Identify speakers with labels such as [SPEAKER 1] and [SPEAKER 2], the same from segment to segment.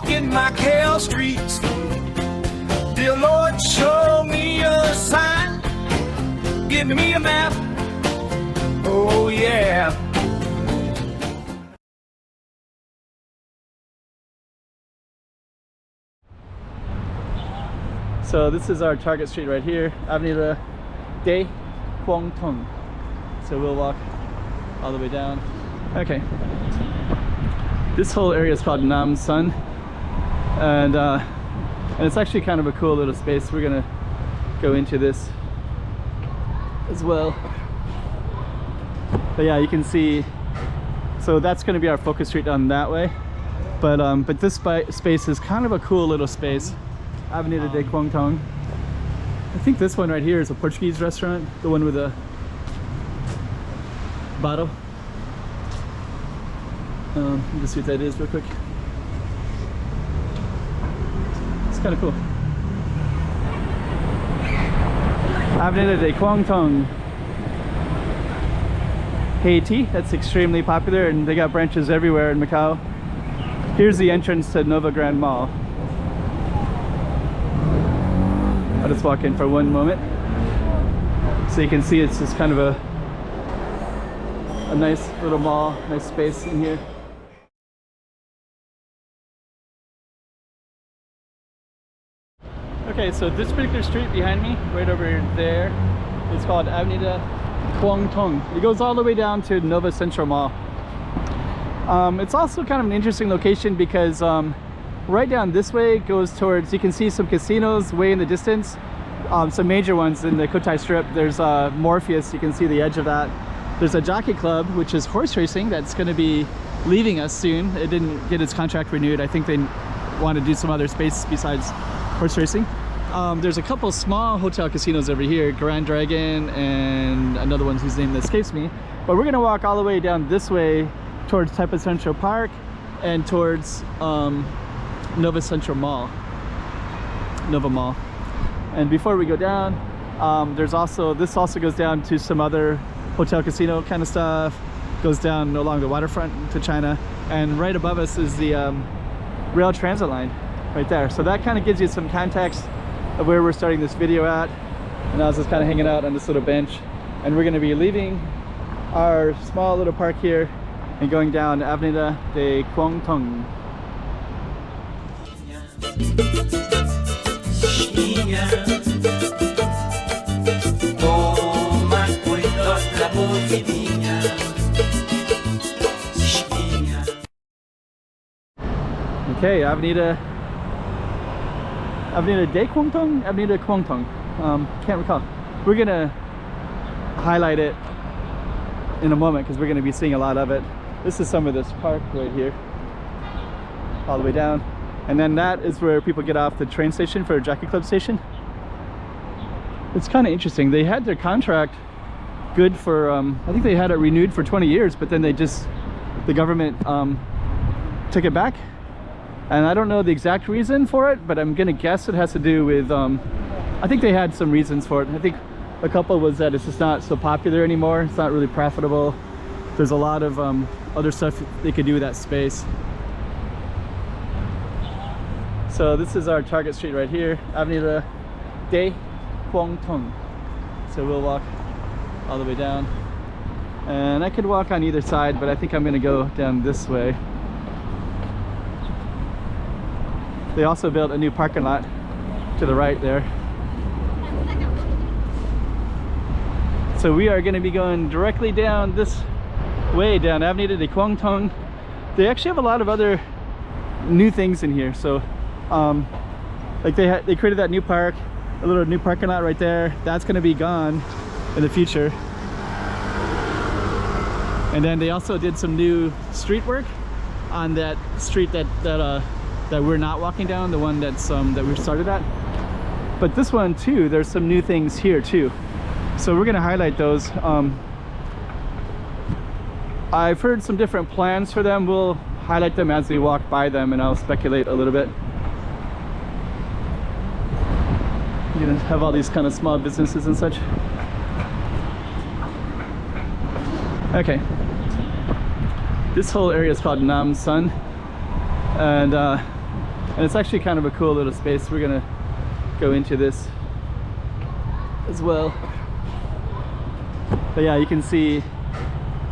[SPEAKER 1] Walking Macau Streets. Dear Lord, show me a sign. Give me a map. Oh yeah.
[SPEAKER 2] So this is our target street right here, Avenida de Kwong. So we'll walk all the way down. Okay. This whole area is called Nam Son, and it's actually kind of a cool little space. We're gonna go into this as well. But yeah, you can see. So that's gonna be our focus street on that way. But this space is kind of a cool little space. Avenida de Kwong. I think this one right here is a Portuguese restaurant, the one with the bottle. Let me just see what that is real quick. It's kind of cool. Avenida de Kwong. Haiti, that's extremely popular, and they got branches everywhere in Macau. Here's the entrance to Nova Grand Mall. I'll just walk in for one moment. So you can see it's just kind of a nice little mall, nice space in here. Okay, so this particular street behind me, right over there, is called Avenida Kwong. It goes all the way down to Nova Central Mall. It's also kind of an interesting location because right down this way goes towards, you can see some casinos way in the distance, some major ones in the Cotai Strip. There's Morpheus, you can see the edge of that. There's a jockey club, which is horse racing, that's going to be leaving us soon. It didn't get its contract renewed. I think they want to do some other space besides horse racing. There's a couple small hotel casinos over here, Grand Dragon and another one whose name escapes me. But we're going to walk all the way down this way towards Taipei Central Park and towards Nova Central Mall, Nova Mall. And before we go down, this also goes down to some other hotel casino kind of stuff, goes down along the waterfront to China, and right above us is the rail transit line right there. So that kind of gives you some context of where we're starting this video at. And I was just kind of hanging out on this little bench, and we're going to be leaving our small little park here and going down Avenida de Kwong. Okay, Avenida de Kwong? Avenida Kwong. Can't recall. We're gonna highlight it in a moment because we're gonna be seeing a lot of it. This is some of this park right here, all the way down. And then that is where people get off the train station for a jockey club station. It's kind of interesting. They had their contract good for, I think they had it renewed for 20 years, but then the government took it back. And I don't know the exact reason for it, but I'm gonna guess it has to do with, I think they had some reasons for it. I think a couple was that it's just not so popular anymore. It's not really profitable. There's a lot of other stuff they could do with that space. So this is our target street right here, Avenida de Kwong. So we'll walk all the way down. And I could walk on either side, but I think I'm gonna go down this way. They also built a new parking lot to the right there. So we are going to be going directly down this way, down Avenida de Kwong. They actually have a lot of other new things in here. So like they created that new park, a little new parking lot right there. That's going to be gone in the future. And then they also did some new street work on that street that we're not walking down, the one that's that we started at. But this one too, there's some new things here too. So we're gonna highlight those. I've heard some different plans for them. We'll highlight them as we walk by them, and I'll speculate a little bit. You're gonna have all these kind of small businesses and such. Okay. This whole area is called Nam Son, and And it's actually kind of a cool little space. We're gonna go into this as well. But yeah, you can see,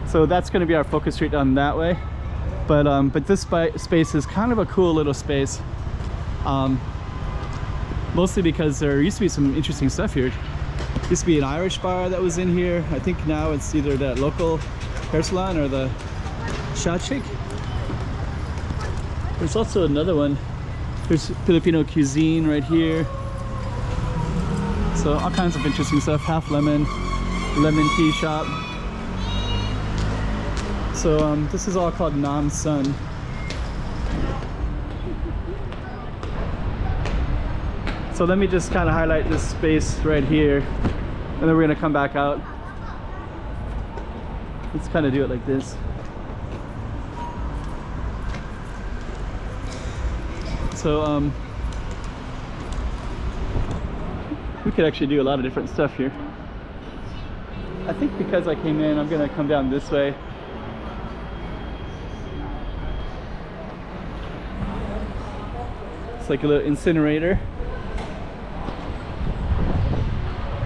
[SPEAKER 2] so that's going to be our focus street on that way. But this space is kind of a cool little space, mostly because there used to be some interesting stuff here. Used to be an Irish bar that was in here. I think now it's either that local hair salon or the shot shake. There's also another one. There's Filipino cuisine right here. So all kinds of interesting stuff. Half lemon tea shop. So this is all called Nam Sun. So let me just kind of highlight this space right here, and then we're gonna come back out. Let's kind of do it like this. So we could actually do a lot of different stuff here. I think because I came in, I'm gonna come down this way. It's like a little incinerator.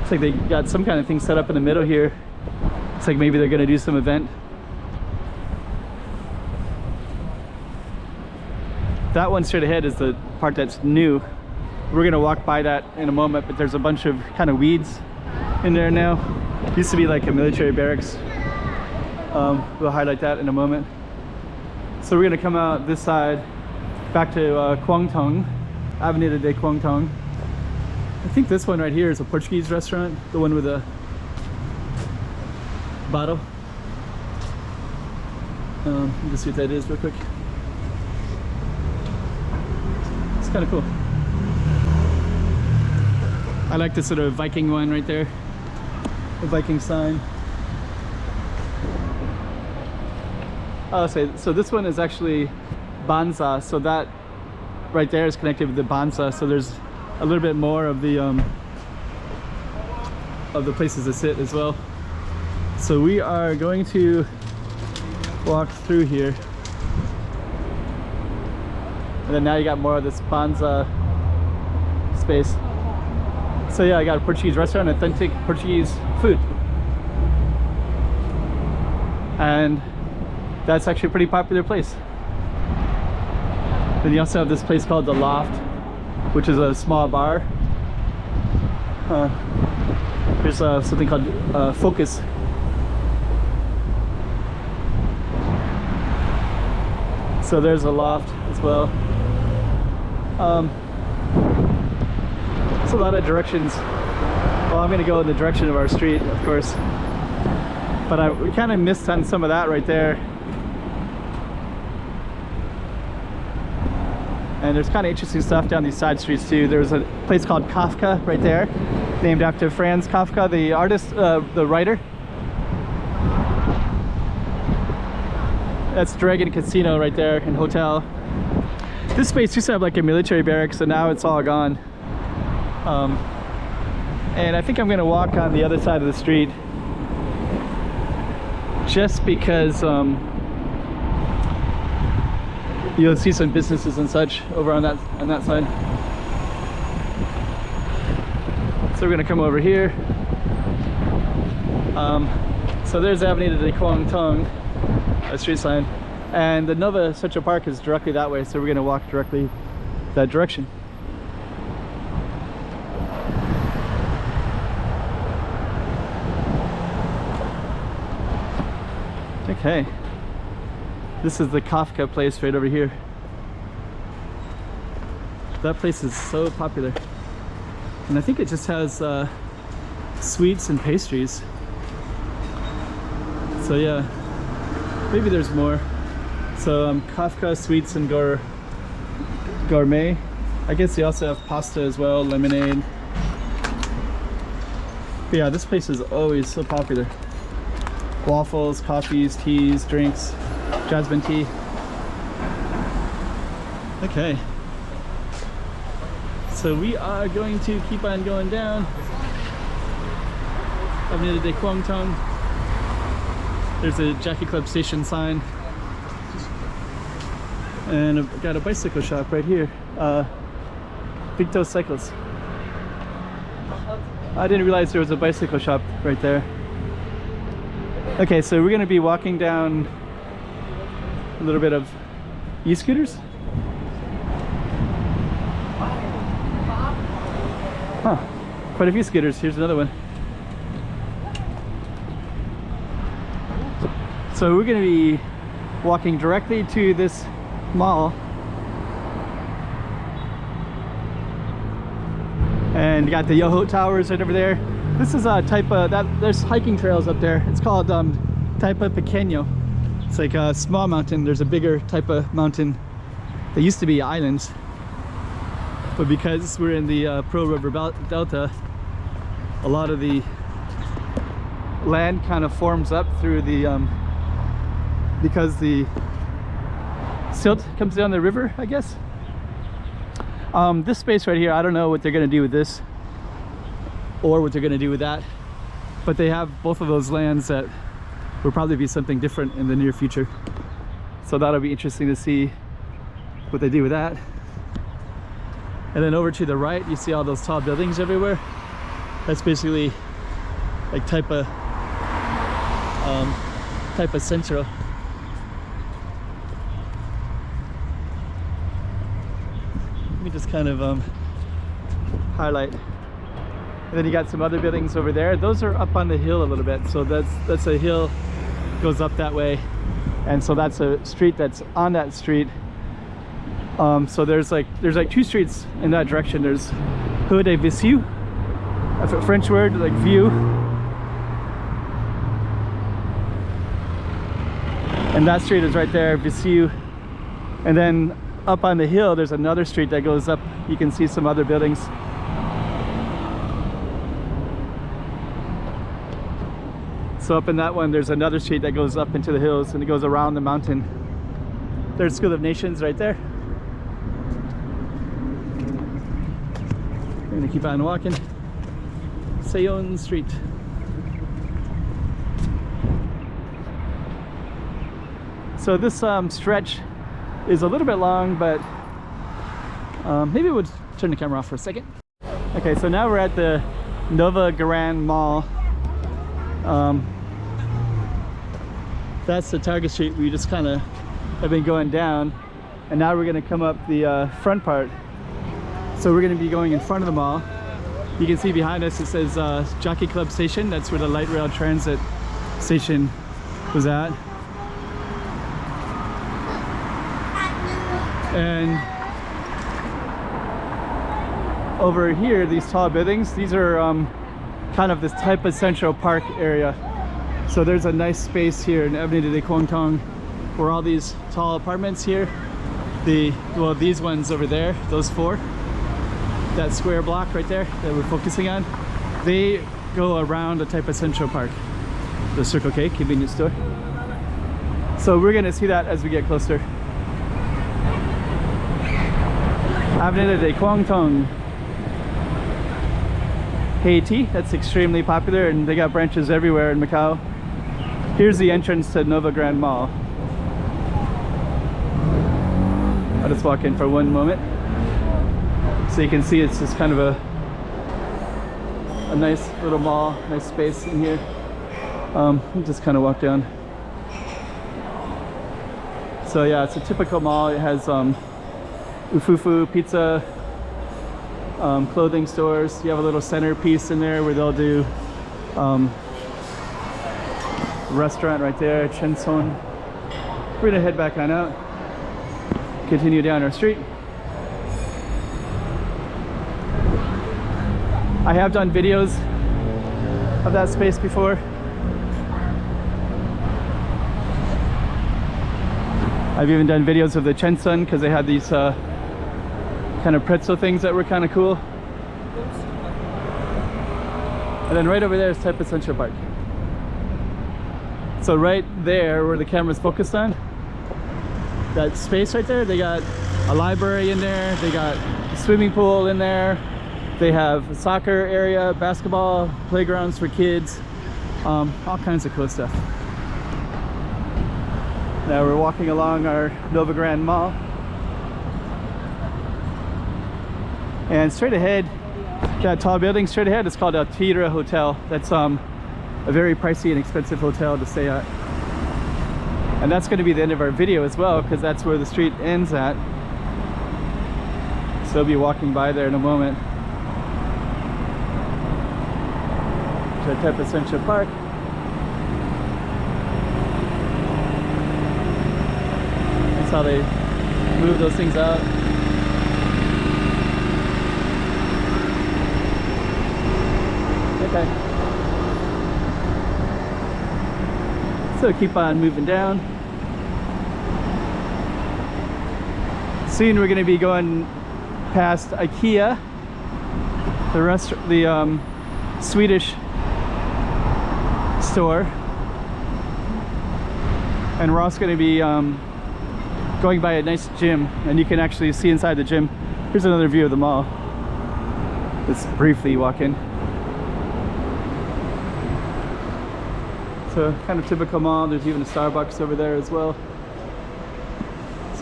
[SPEAKER 2] It's like they got some kind of thing set up in the middle here. It's like maybe they're gonna do some event. That one straight ahead is the part that's new. We're gonna walk by that in a moment, but there's a bunch of kind of weeds in there now. Used to be like a military barracks. We'll highlight that in a moment. So we're gonna come out this side, back to Kwong, Avenida de Kwong. I think this one right here is a Portuguese restaurant, the one with a bottle. Let's see what that is real quick. It's kind of cool. I like this sort of Viking one right there, the Viking sign. Oh, so this one is actually Banza, so that right there is connected with the Banza, so there's a little bit more of the places to sit as well. So we are going to walk through here, and then now you got more of this Banza space. So yeah, I got a Portuguese restaurant, authentic Portuguese food, and that's actually a pretty popular place. Then you also have this place called The Loft, which is a small bar. There's something called Focus. So there's a loft as well. It's a lot of directions. Well, I'm gonna go in the direction of our street, of course. But we kind of missed on some of that right there. And there's kind of interesting stuff down these side streets too. There's a place called Kafka right there, named after Franz Kafka, the artist, the writer. That's Dragon Casino right there and hotel. This space used to have like a military barracks, and now it's all gone. And I think I'm gonna walk on the other side of the street, just because you'll see some businesses and such over on that side. So we're gonna come over here. So there's Avenida de Kwong Tung, a street sign, and the Nova Central Park is directly that way. So we're gonna walk directly that direction. Okay, this is the Kafka place right over here. That place is so popular, and I think it just has sweets and pastries. So yeah, maybe there's more. So Kafka sweets and gourmet. I guess they also have pasta as well, lemonade. But yeah, this place is always so popular. Waffles, coffees, teas, drinks, jasmine tea. Okay, so we are going to keep on going down Avenida de Kwong Tung. There's a Jockey Club station sign, and I've got a bicycle shop right here. Victo Cycles. I didn't realize there was a bicycle shop right there. Okay, so we're gonna be walking down a little bit of e-scooters. Huh, quite a few scooters. Here's another one. So we're gonna be walking directly to this mall. And you got the Yoho Towers right over there. This is a type of, there's hiking trails up there. It's called Taipa Pequeño. It's like a small mountain. There's a bigger type of mountain. They used to be islands. But because we're in the Pearl River Delta, a lot of the land kind of forms up through the, because the silt comes down the river, I guess. This space right here, I don't know what they're gonna do with this or what they're gonna do with that, but they have both of those lands that will probably be something different in the near future. So that'll be interesting to see what they do with that. And then over to the right, you see all those tall buildings everywhere. That's basically like type of Central. Let me just kind of highlight. And then you got some other buildings over there. Those are up on the hill a little bit. So that's a hill, goes up that way. And so that's a street that's on that street. So there's like two streets in that direction. There's Rue de Visu, a French word like view. And that street is right there, Visu. And then up on the hill, there's another street that goes up. You can see some other buildings. So up in that one, there's another street that goes up into the hills and it goes around the mountain. There's School of Nations right there. We're gonna keep on walking. Seyon Street. So this stretch is a little bit long, but maybe we'll turn the camera off for a second. Okay, so now we're at the Nova Grand Mall. That's the Target Street we just kind of have been going down, and now we're going to come up the front part. So we're going to be going in front of the mall. You can see behind us it says Jockey Club Station. That's where the light rail transit station was at. And over here, these tall buildings, these are kind of this type of Central Park area. So there's a nice space here in Avenida de Kwong where all these tall apartments here, well, these ones over there, those four, that square block right there that we're focusing on, they go around a type of Central Park, the Circle K convenience store. So we're gonna see that as we get closer. Avenida de Kwong, Haiti, that's extremely popular and they got branches everywhere in Macau. Here's the entrance to Nova Grand Mall. I'll just walk in for one moment. So you can see it's just kind of a nice little mall, nice space in here. Just kind of walk down. So yeah, it's a typical mall. It has ufufu, pizza, clothing stores. You have a little centerpiece in there where they'll do restaurant right there, Chenson. We're gonna head back on out, continue down our street. I have done videos of that space before. I've even done videos of the Chenson because they had these kind of pretzel things that were kind of cool. And then right over there is Taipa Central Park. So right there where the camera's focused on, that space right there, they got a library in there, they got a swimming pool in there, they have a soccer area, basketball, playgrounds for kids, all kinds of cool stuff. Now we're walking along our Nova Grand Mall. And straight ahead, that tall building straight ahead is called Avenida Hotel. That's a very pricey and expensive hotel to stay at. And that's going to be the end of our video as well, because that's where the street ends at. So I'll be walking by there in a moment. To type of Central Park. That's how they move those things out. Okay. So keep on moving down. Soon we're going to be going past IKEA, the Swedish store, and we're also going to be going by a nice gym, and you can actually see inside the gym. Here's another view of the mall. Let's briefly walk in. So kind of typical mall. There's even a Starbucks over there as well.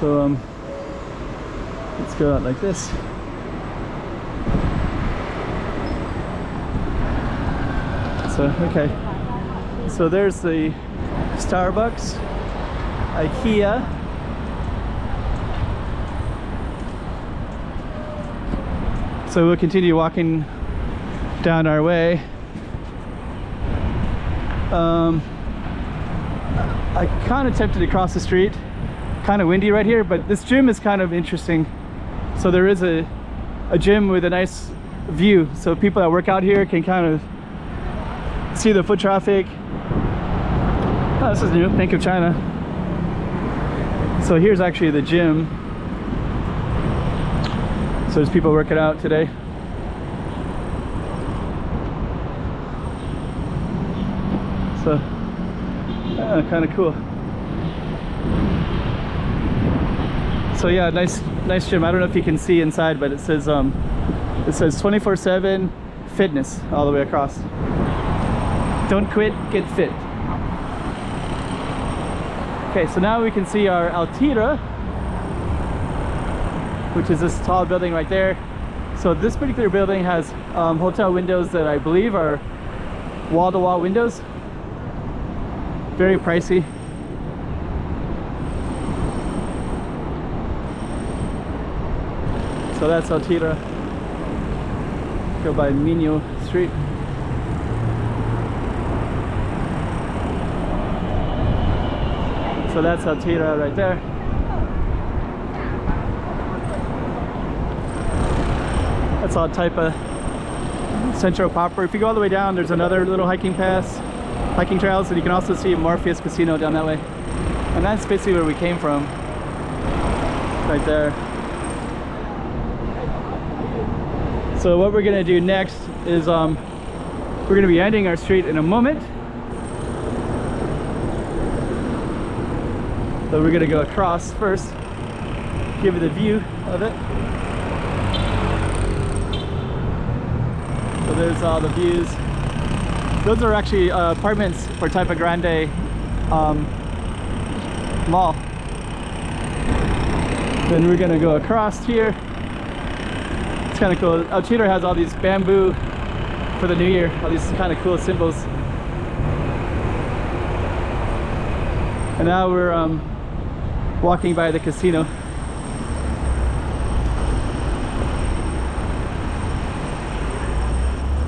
[SPEAKER 2] So let's go out like this. So okay, so there's the Starbucks, IKEA, so we'll continue walking down our way. I kind of tempted to cross the street. Kind of windy right here, but this gym is kind of interesting. So there is a gym with a nice view, so people that work out here can kind of see the foot traffic. Oh, this is new, Bank of China. So here's actually the gym. So there's people working out today. So kind of cool. So yeah, nice gym. I don't know if you can see inside, but it says 24/7 fitness all the way across. Don't quit, get fit. Okay, so now we can see our Avenida, which is this tall building right there. So this particular building has hotel windows that I believe are wall-to-wall windows. Very pricey. So that's Avenida. Go by Macau Street. So that's Avenida right there. That's all type of Central proper. If you go all the way down, there's another little hiking trails, and you can also see Morpheus Casino down that way. And that's basically where we came from, right there. So what we're gonna do next is we're gonna be ending our street in a moment. So we're gonna go across first, give you the view of it. So there's all the views. Those are actually apartments for Type of Grande mall. Then we're gonna go across here. It's kind of cool. Avenida has all these bamboo for the new year, all these kind of cool symbols. And now we're walking by the casino.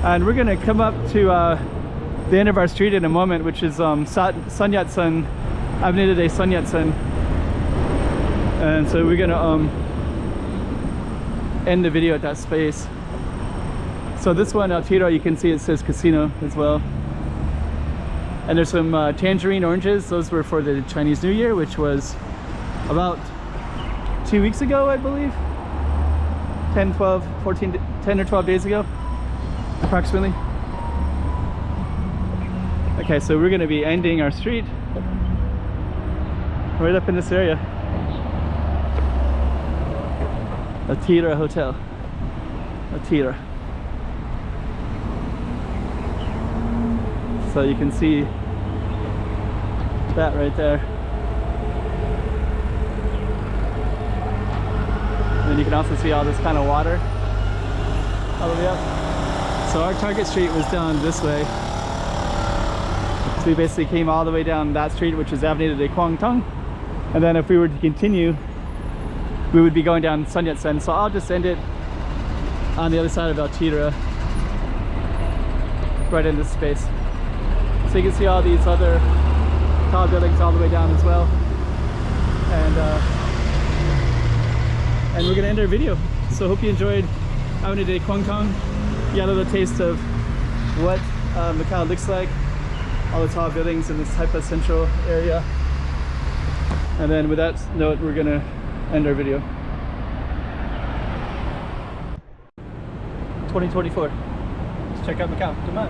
[SPEAKER 2] And we're gonna come up to the end of our street in a moment, which is Sun Yat-sen, Avenida de Sun Yat-sen. And so we're gonna end the video at that space. So this one, Avenida, you can see it says casino as well. And there's some tangerine oranges. Those were for the Chinese New Year, which was about 2 weeks ago, I believe. 10 or 12 days ago, approximately. Okay, so we're gonna be ending our street right up in this area. Avenida Hotel. Avenida. So you can see that right there. And you can also see all this kind of water. all the way up. So our target street was down this way. So we basically came all the way down that street, which is Avenida de Kwong Tung. And then if we were to continue, we would be going down Sun Yat-sen. So I'll just end it on the other side of Altira, right in this space. So you can see all these other tall buildings all the way down as well. And we're gonna end our video. So hope you enjoyed Avenida de Kwong Tung. You got a little taste of what Macau looks like, all the tall buildings in this type of central area. And then with that note, we're gonna end our video. 2024. Let's check out Macau. Come on.